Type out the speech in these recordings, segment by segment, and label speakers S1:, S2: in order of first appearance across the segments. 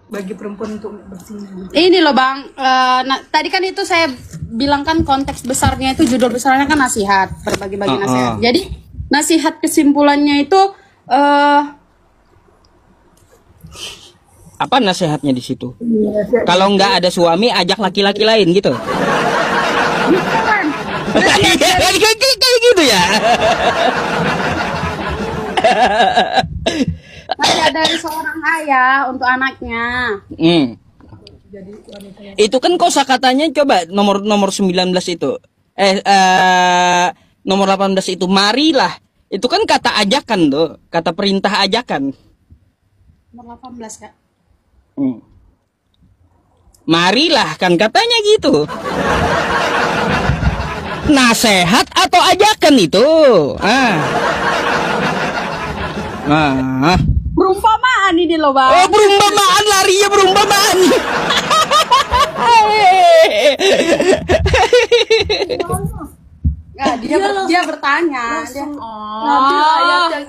S1: bagi perempuan untuk bersinar.
S2: Ini loh Bang, tadi kan itu saya bilang kan konteks besarnya itu, judul besarnya kan nasihat, berbagi-bagi nasihat. Jadi nasihat kesimpulannya itu
S3: apa nasihatnya di situ? Kalau nggak ada suami, ajak laki-laki lain gitu. Kayak gitu ya.
S2: nasihat dari seorang ayah untuk anaknya.
S3: Itu kan kosakatanya coba nomor 19 itu. Nomor 18 itu marilah. Itu kan kata ajakan tuh, kata perintah ajakan.
S2: Nomor 18 Kak.
S3: Marilah kan katanya gitu. Nasihat atau ajakan itu?
S2: Perumpamaan ini loh Bang.
S3: Oh, perumpamaan, larinya perumpamaan.
S2: Nggak, dia bertanya.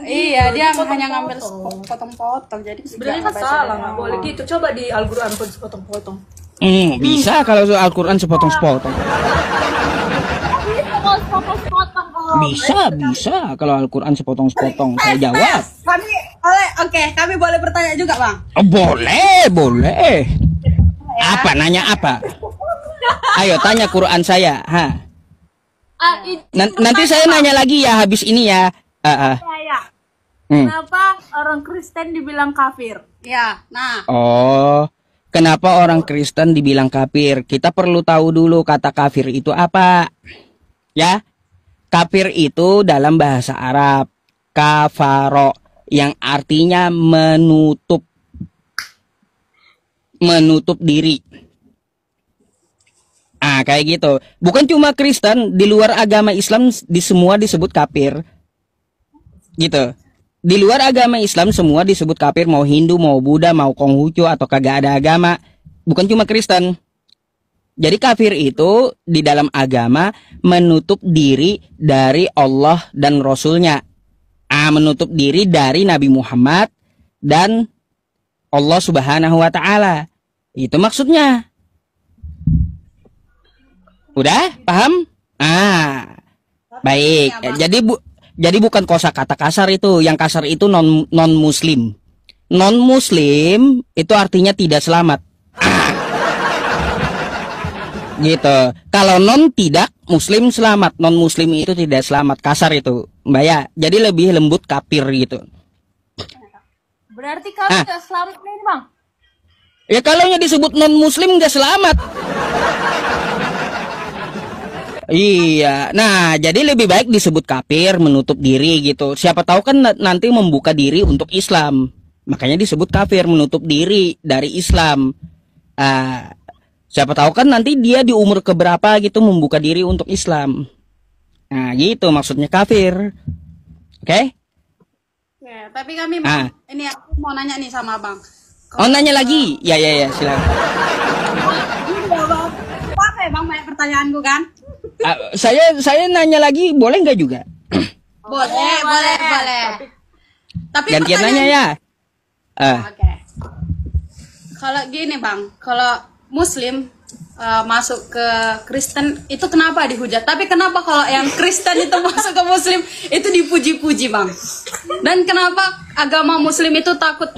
S2: Iya, dia hanya ngambil potong-potong. Jadi
S1: Sebenarnya kan salah, nggak boleh gitu. Coba di Al-Quran pun sepotong-potong.
S3: Bisa kalau Al-Quran sepotong-sepotong. Bisa kalau Al-Quran sepotong-sepotong. Saya jawab.
S2: Kami boleh bertanya juga Bang.
S3: Boleh. Apa, nanya apa? Ayo tanya Quran saya. Nanti saya nanya lagi ya habis ini ya.
S1: Kenapa orang Kristen dibilang kafir?
S2: Ya, nah.
S3: Oh, kenapa orang Kristen dibilang kafir? Kita perlu tahu dulu kata kafir itu apa. Ya, kafir itu dalam bahasa Arab kafaro, yang artinya menutup diri. Kayak gitu. Bukan cuma Kristen, di luar agama Islam semua disebut kafir. Gitu. Di luar agama Islam semua disebut kafir, mau Hindu, mau Buddha, mau Konghucu atau kagak ada agama. Bukan cuma Kristen. Jadi kafir itu di dalam agama menutup diri dari Allah dan Rasulnya. Menutup diri dari Nabi Muhammad dan Allah Subhanahu wa Ta'ala. Itu maksudnya. Udah paham? Baik. Jadi bukan kosakata kasar itu. Yang kasar itu non muslim. Non muslim itu artinya tidak selamat. Gitu. Kalau non tidak muslim selamat, non muslim itu tidak selamat. Kasar itu, Mbak ya. Jadi lebih lembut kafir gitu.
S1: Berarti kami nggak selamat nih Bang?
S3: Ya kalau disebut non muslim nggak selamat. Iya, nah jadi lebih baik disebut kafir, menutup diri gitu. Siapa tahu kan nanti membuka diri untuk Islam. Makanya disebut kafir, menutup diri dari Islam. Siapa tahu kan nanti dia di umur keberapa gitu membuka diri untuk Islam. Nah gitu maksudnya kafir. Oke?
S2: Ya, tapi kami ini aku mau nanya nih sama Bang.
S3: Nanya lagi? Ya silakan.
S2: Apa ya Bang, banyak pertanyaanku kan?
S3: Saya nanya lagi boleh nggak juga?
S2: Boleh. Tapi
S3: gantian nanya ya.
S2: Oke. Kalau gini Bang, kalau Muslim masuk ke Kristen itu kenapa dihujat? Tapi kenapa kalau yang Kristen itu masuk ke Muslim itu dipuji-puji Bang? Dan kenapa agama Muslim itu takut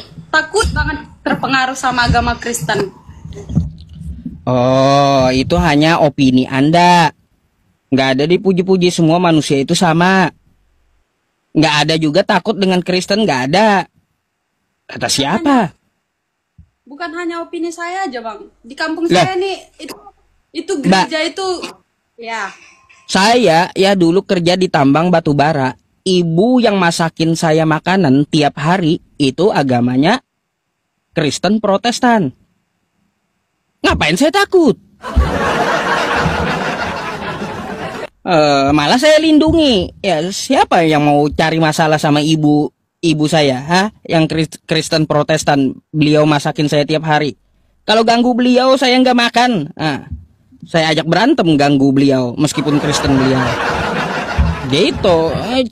S2: banget terpengaruh sama agama Kristen?
S3: Oh, itu hanya opini Anda. Nggak ada dipuji-puji, semua manusia itu sama. Nggak ada juga takut dengan Kristen, nggak ada. Kata siapa?
S2: Bukan hanya opini saya aja Bang. Di kampung saya nih itu gereja itu ya.
S3: Saya ya dulu kerja di tambang batu bara. Ibu yang masakin saya makanan tiap hari itu agamanya Kristen Protestan. Ngapain saya takut? Malah saya lindungi. Ya siapa yang mau cari masalah sama ibu saya, Yang Kristen Protestan, beliau masakin saya tiap hari. Kalau ganggu beliau saya nggak makan. Saya ajak berantem ganggu beliau meskipun Kristen beliau. Gitu.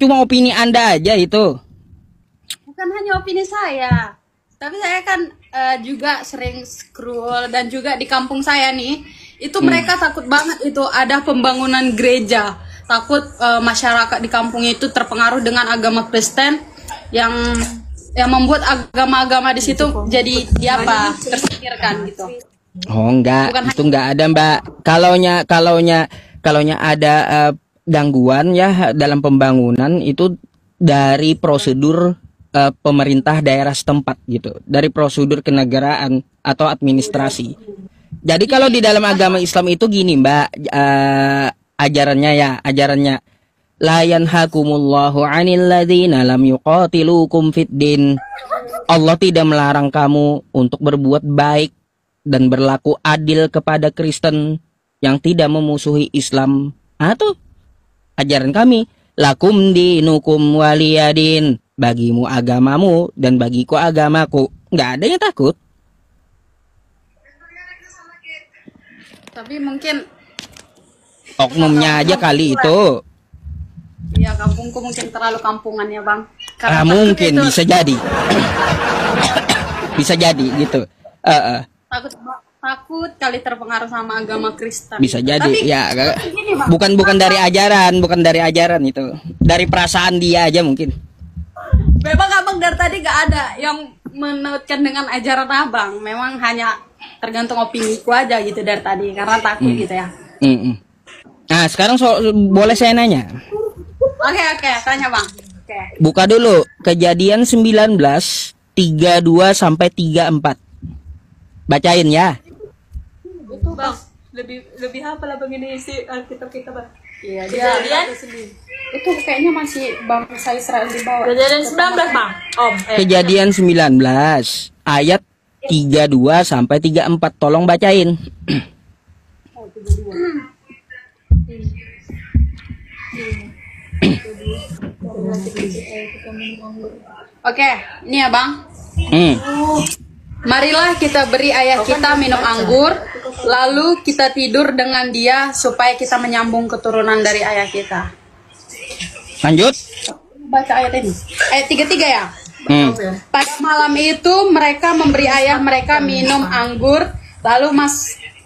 S3: Cuma opini Anda aja itu.
S2: Bukan hanya opini saya. Tapi saya kan juga sering scroll, dan juga di kampung saya nih itu mereka takut banget itu ada pembangunan gereja, takut masyarakat di kampung itu terpengaruh dengan agama Kristen yang membuat agama-agama di situ jadi tersingkirkan gitu.
S3: Oh enggak,
S2: Bukan
S3: itu enggak ada Mbak. Kalaunya ada gangguan ya dalam pembangunan itu dari prosedur pemerintah daerah setempat gitu, dari prosedur kenegaraan atau administrasi. Jadi kalau di dalam agama Islam itu gini Mbak, ajarannya la yanhakumullahu 'anil ladzina lam yuqatilukum fid din. Allah tidak melarang kamu untuk berbuat baik dan berlaku adil kepada Kristen yang tidak memusuhi Islam. Atau ajaran kami, lakum dinukum waliyadin, bagimu agamamu dan bagiku agamaku. Nggak ada yang takut.
S2: Tapi mungkin
S3: Oknumnya aja kali itu.
S2: ya kampungku mungkin terlalu kampungan ya Bang. Karena
S3: Mungkin
S2: itu,
S3: bisa jadi. Bisa jadi gitu.
S2: takut kali terpengaruh sama agama Kristen.
S3: Bisa jadi.
S2: Tapi,
S3: Ya,
S2: gini, Bang.
S3: bukan dari ajaran itu. Dari perasaan dia aja mungkin.
S2: Memang abang dari tadi gak ada yang menuutkan dengan ajaran abang. Memang hanya tergantung opiniku aja gitu dari tadi, karena takut gitu ya.
S3: Nah sekarang boleh saya nanya?
S2: Oke, tanya Bang. Oke.
S3: Buka dulu Kejadian 19 32 sampai 34. Bacain ya.
S1: Itu Bang, lebih hafal Abang ini isi Alkitab kita Bang.
S2: Iya,
S1: Kejadian
S2: itu kayaknya masih bangsa Israel di bawah.
S1: Kejadian 19 Bang.
S3: Kejadian 19 ayat 32 sampai 34. Tolong bacain.
S2: Oke, ini ya Bang.
S3: Hmm.
S2: Marilah kita beri ayah kita minum anggur, lalu kita tidur dengan dia supaya kita menyambung keturunan dari ayah kita.
S3: Lanjut.
S2: Baca ayat ini. Ayat 33 ya. Pada malam itu mereka memberi ayah mereka minum anggur, lalu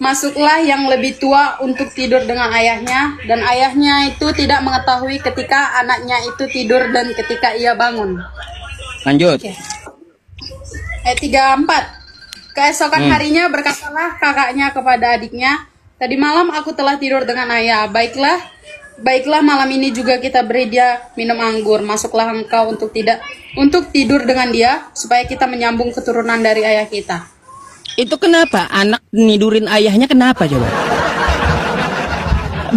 S2: masuklah yang lebih tua untuk tidur dengan ayahnya, dan ayahnya itu tidak mengetahui ketika anaknya itu tidur dan ketika ia bangun.
S3: Lanjut.
S2: Oke. Ayat 34. Keesokan harinya berkatalah kakaknya kepada adiknya, tadi malam aku telah tidur dengan ayah. Baiklah malam ini juga kita beri dia minum anggur. Masuklah engkau untuk tidur dengan dia supaya kita menyambung keturunan dari ayah kita.
S3: Itu kenapa anak nidurin ayahnya, kenapa coba?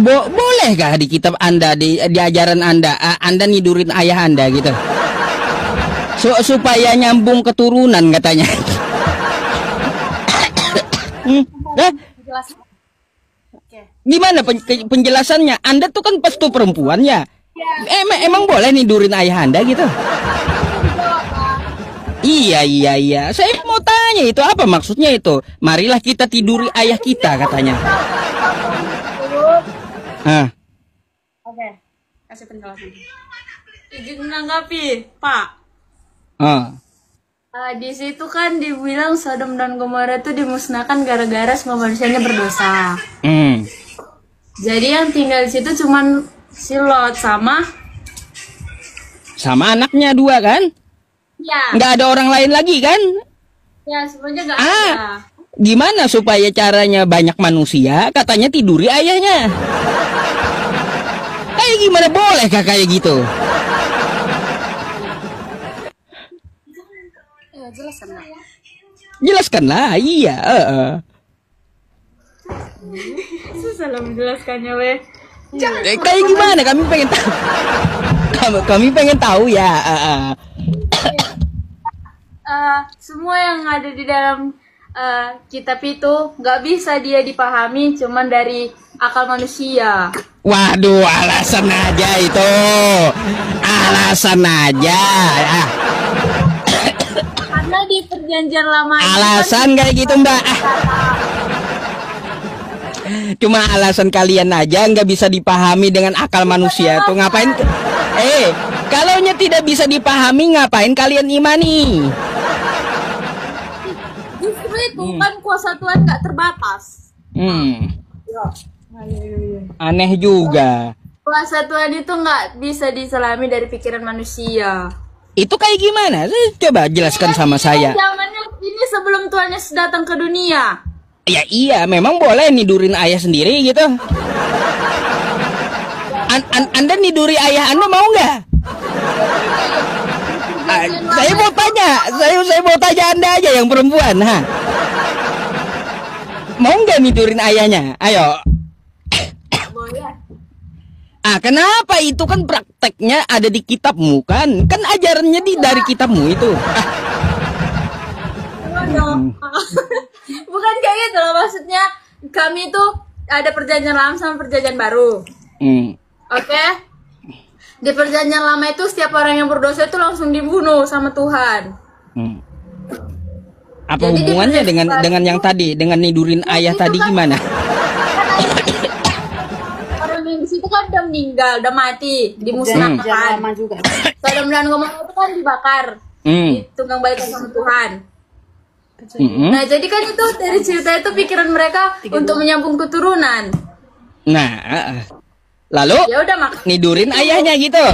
S3: Boleh gak di kitab Anda, di ajaran Anda nidurin ayah Anda gitu? Supaya nyambung keturunan katanya. Gimana penjelasannya? Anda tuh kan pestu perempuan ya. Emang boleh nidurin ayah Anda gitu? Iya. Saya mau tanya itu apa maksudnya itu? Marilah kita tiduri ayah kita katanya.
S2: Oke, kasih penjelasan.
S1: Izin menanggapi, Pak.
S4: Di situ kan dibilang Sodom dan Gomora itu dimusnahkan gara-gara semua manusianya berdosa. Jadi yang tinggal di situ cuman si Lot sama
S3: anaknya 2 kan?
S4: ya,
S3: Nggak ada orang lain lagi kan?
S4: ya semuanya nggak ada.
S3: Gimana supaya caranya banyak manusia? Katanya tiduri ayahnya. Kayak gimana boleh kayak gitu?
S2: Ya, jelaskan.
S3: Jelaskanlah, iya.
S1: Susah lah menjelaskannya, weh.
S3: Kayak gimana? Kami pengen tahu. Kami pengen tahu ya.
S4: Semua yang ada di dalam kitab itu nggak bisa dia dipahami cuman dari akal manusia.
S3: Waduh, alasan aja itu. Alasan aja.
S4: Karena di perjanjian lama itu
S3: Alasan kayak gitu, Mbak. Cuma alasan kalian aja nggak bisa dipahami dengan akal manusia tuh. Ngapain? Kalaunya tidak bisa dipahami, ngapain kalian imani?
S2: Tuhan, kuasa Tuhan nggak terbatas.
S3: Aneh juga.
S4: Kuasa Tuhan itu nggak bisa diselami dari pikiran manusia.
S3: Itu kayak gimana? Coba jelaskan sama saya.
S4: Zamannya ini sebelum Tuhan Yesus datang ke dunia.
S3: Ya iya, memang boleh nidurin ayah sendiri gitu. Anda niduri ayah Anda mau nggak? Saya mau tanya, saya mau tanya Anda aja yang perempuan, ha? Mau nggak nidurin ayahnya? Ayo. Kenapa? Itu kan prakteknya ada di kitabmu kan? Kan ajarannya dari kitabmu itu.
S4: Bukan kayak gitu loh, maksudnya kami tuh ada perjanjian lama sama perjanjian baru. Oke? Di perjanjian lama itu setiap orang yang berdosa itu langsung dibunuh sama Tuhan.
S3: Apa hubungannya dengan yang tadi, dengan nidurin ayah tadi gimana?
S4: Orang yang di situ kan udah meninggal, udah mati, dimusnahkan. Sodom dan Gomora itu kan dibakar, ditunggang balikan sama Tuhan. Nah, jadi kan itu dari cerita itu pikiran mereka untuk menyambung keturunan.
S3: Nah, lalu
S4: Ya udah
S3: nidurin ayahnya gitu.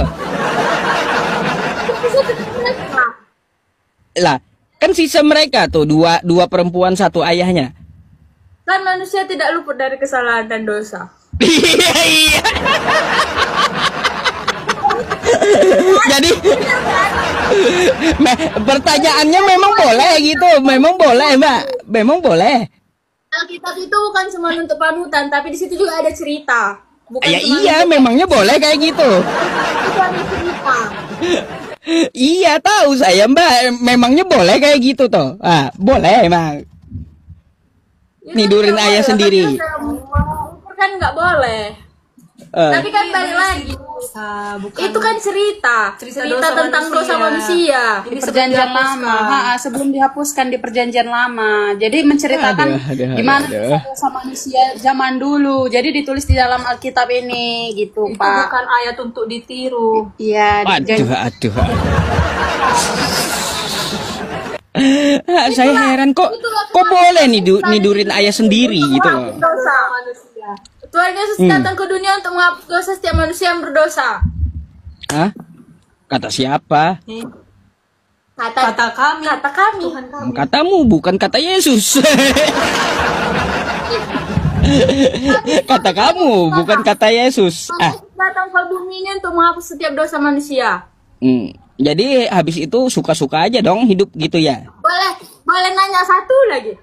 S3: Lah, kan sisa mereka tuh dua perempuan satu ayahnya.
S4: Kan manusia tidak luput dari kesalahan dan dosa.
S3: Iya. Jadi pertanyaannya memang boleh gitu, memang boleh Mbak, memang boleh.
S4: Alkitab itu bukan cuma untuk panutan, tapi di situ juga ada cerita. Bukan
S3: Ya
S4: cuma
S3: iya, memangnya boleh kayak gitu.
S4: itu ada cerita.
S3: Iya tahu saya Mbak, memangnya boleh kayak gitu toh. Boleh emang. Nidurin ayah sendiri.
S4: Kan nggak boleh. Tapi kan balik lagi. Itu kan cerita tentang dosa manusia.
S2: Di perjanjian lama, sebelum dihapuskan di perjanjian lama. Jadi menceritakan gimana dosa manusia zaman dulu. Jadi ditulis di dalam Alkitab ini gitu,
S1: Itu
S2: Pak.
S1: bukan ayat untuk ditiru.
S2: Iya,
S3: Aduh. Saya heran kok boleh nidurin ayah sendiri gitu loh.
S4: Dosa manusia. Tuhan Yesus datang ke dunia untuk menghapus dosa setiap manusia yang berdosa.
S3: Hah? Kata siapa?
S1: Kata kami.
S4: Kata kami.
S1: Tuhan kami.
S3: Katamu, bukan kata Yesus. Kata kamu, bukan kata Yesus.
S4: Datang ke bumi ini untuk menghapus setiap dosa manusia.
S3: Jadi habis itu suka-suka aja dong hidup gitu ya.
S4: Boleh nanya satu lagi.